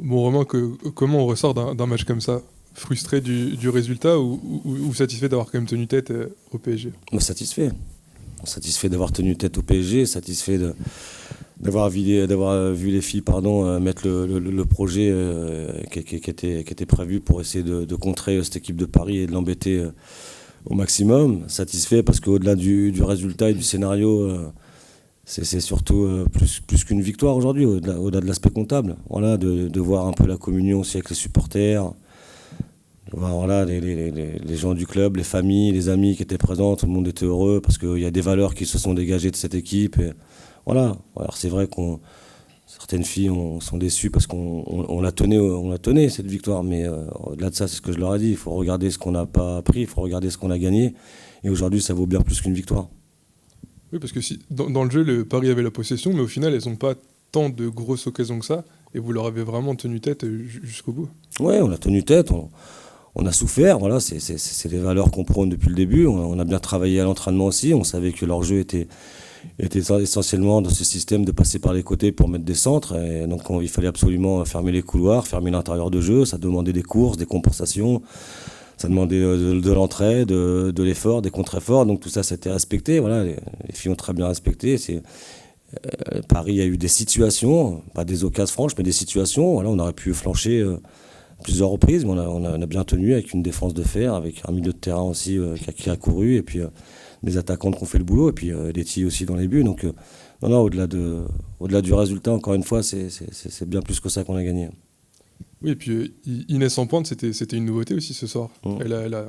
Bon, Romain, comment on ressort d'un match comme ça? Frustré du résultat ou satisfait d'avoir quand même tenu tête au PSG? Satisfait. Satisfait d'avoir tenu tête au PSG, satisfait d'avoir vu les filles mettre le projet qui était prévu pour essayer de contrer cette équipe de Paris et de l'embêter au maximum. Satisfait parce qu'au-delà du résultat et du scénario, c'est surtout plus qu'une victoire aujourd'hui, au-delà de l'aspect comptable. Voilà, de voir un peu la communion aussi avec les supporters. Voilà, les gens du club, les familles, les amis qui étaient présents, tout le monde était heureux parce qu'il y a des valeurs qui se sont dégagées de cette équipe. Et voilà. Alors c'est vrai certaines filles sont déçues parce qu'on la tenait cette victoire, mais au-delà de ça, c'est ce que je leur ai dit, il faut regarder ce qu'on n'a pas pris, il faut regarder ce qu'on a gagné, et aujourd'hui ça vaut bien plus qu'une victoire. Oui, parce que dans le jeu, le Paris avait la possession, mais au final, elles n'ont pas tant de grosses occasions que ça, et vous leur avez vraiment tenu tête jusqu'au bout. Ouais, on a tenu tête, on a souffert, voilà, c'est les valeurs qu'on prône depuis le début. On a bien travaillé à l'entraînement aussi. On savait que leur jeu était essentiellement dans ce système de passer par les côtés pour mettre des centres. Et donc il fallait absolument fermer les couloirs, fermer l'intérieur de jeu. Ça demandait des courses, des compensations. Ça demandait de l'entrée, de l'effort, des contre-efforts. Donc tout ça, ça a été respecté. Voilà, les filles ont très bien respecté. Paris a eu des situations, pas des occasions franches, mais des situations. Voilà, on aurait pu flancher plusieurs reprises, mais on a bien tenu avec une défense de fer, avec un milieu de terrain aussi qui a couru, et puis des attaquantes qui ont fait le boulot, et puis des filles aussi dans les buts. Donc non, au-delà du résultat, encore une fois, c'est bien plus que ça qu'on a gagné. Oui, et puis Inès en pointe, c'était une nouveauté aussi ce soir.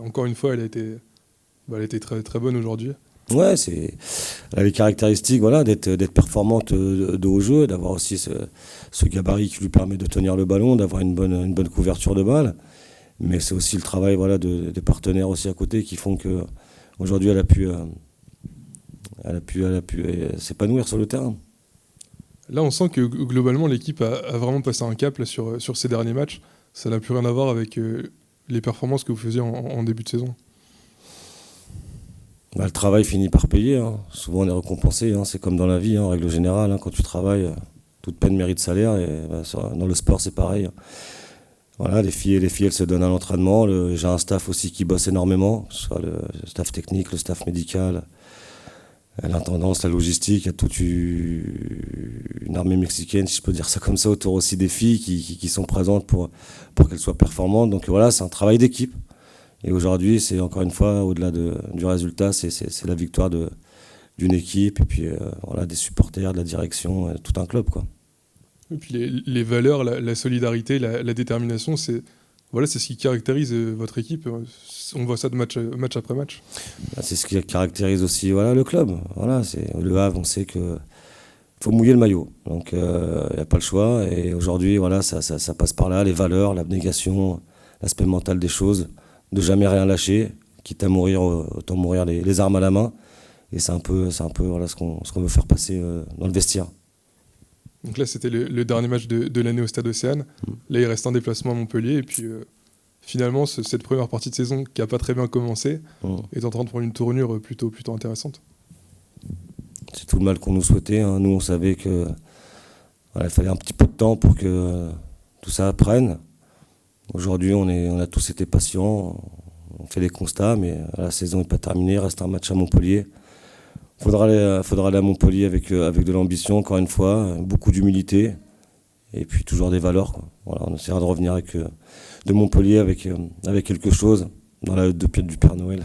Encore une fois, elle a été très, très bonne aujourd'hui. Ouais, elle a les caractéristiques, voilà, d'être performante de haut jeu, d'avoir aussi ce gabarit qui lui permet de tenir le ballon, d'avoir une bonne couverture de balle. Mais c'est aussi le travail, voilà, des partenaires aussi à côté qui font que aujourd'hui elle a pu s'épanouir sur le terrain. Là, on sent que globalement l'équipe a vraiment passé un cap là, sur ces derniers matchs. Ça n'a plus rien à voir avec les performances que vous faisiez en début de saison. Le travail finit par payer, hein. Souvent on est récompensé, hein. C'est comme dans la vie, hein, en règle générale, hein. Quand tu travailles, toute peine mérite salaire, et dans le sport c'est pareil. Voilà, les filles elles se donnent à l'entraînement. J'ai un staff aussi qui bosse énormément, que ce soit le staff technique, le staff médical, l'intendance, la logistique. Il y a toute une armée mexicaine, si je peux dire ça comme ça, autour aussi des filles qui sont présentes pour qu'elles soient performantes. Donc voilà, c'est un travail d'équipe. Et aujourd'hui, c'est encore une fois, au-delà du résultat, c'est la victoire d'une équipe, et puis voilà, des supporters, de la direction, tout un club, quoi. Et puis les valeurs, la solidarité, la détermination, c'est ce qui caractérise votre équipe. On voit ça de match après match. C'est ce qui caractérise aussi le club. Voilà, Le Havre, on sait qu'il faut mouiller le maillot. Donc il n'y a pas le choix. Et aujourd'hui, voilà, ça passe par là, les valeurs, l'abnégation, l'aspect mental des choses, de jamais rien lâcher, quitte à mourir, autant mourir les armes à la main. Et c'est un peu voilà, ce qu'on veut faire passer dans le vestiaire. Donc là, c'était le dernier match de l'année au Stade Océane. Là, il reste un déplacement à Montpellier. Et puis, finalement, cette première partie de saison qui n'a pas très bien commencé est en train de prendre une tournure plutôt intéressante. C'est tout le mal qu'on nous souhaitait, hein. Nous, on savait qu'il fallait un petit peu de temps pour que tout ça apprenne. Aujourd'hui, on a tous été patients. On fait des constats, mais la saison n'est pas terminée. Il reste un match à Montpellier. Faudra aller à Montpellier avec de l'ambition, encore une fois, beaucoup d'humilité, et puis toujours des valeurs, quoi. Voilà, on essaiera de revenir de Montpellier avec quelque chose dans la hotte de pied du Père Noël.